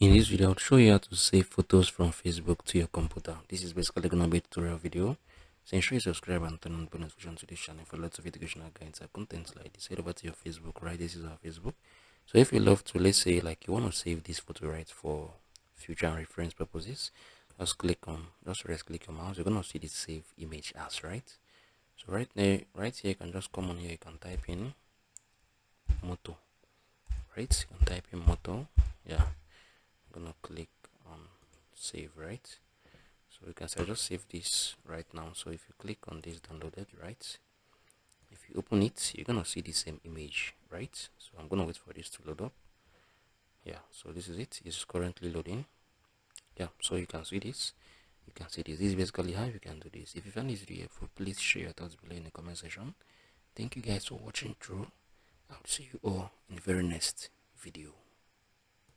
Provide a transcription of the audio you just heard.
In this video, I'll show you how to save photos from Facebook to your computer. This is basically going to be a tutorial video. So ensure you subscribe and turn on the notification to this channel for lots of educational guides and content like this. Head over to your Facebook, right? This is our Facebook. So if you love to, let's say like you want to save this photo, right, for future and reference purposes, just right click your mouse. You're going to see this save image as, right? So right there, right here, you can just come on here, you can type in Moto, right? You can type in Moto, yeah. I'm gonna click on save, right? So you can say I just save this right now. So if you click on this downloaded, right, if you open it, you're gonna see the same image, right? So I'm gonna wait for this to load up. Yeah, so this is it. It's currently loading. Yeah, so you can see this. You can see this. This is basically how you can do this. If you found this video helpful, please share your thoughts below in the comment section. Thank you guys for watching through. I'll see you all in the very next video.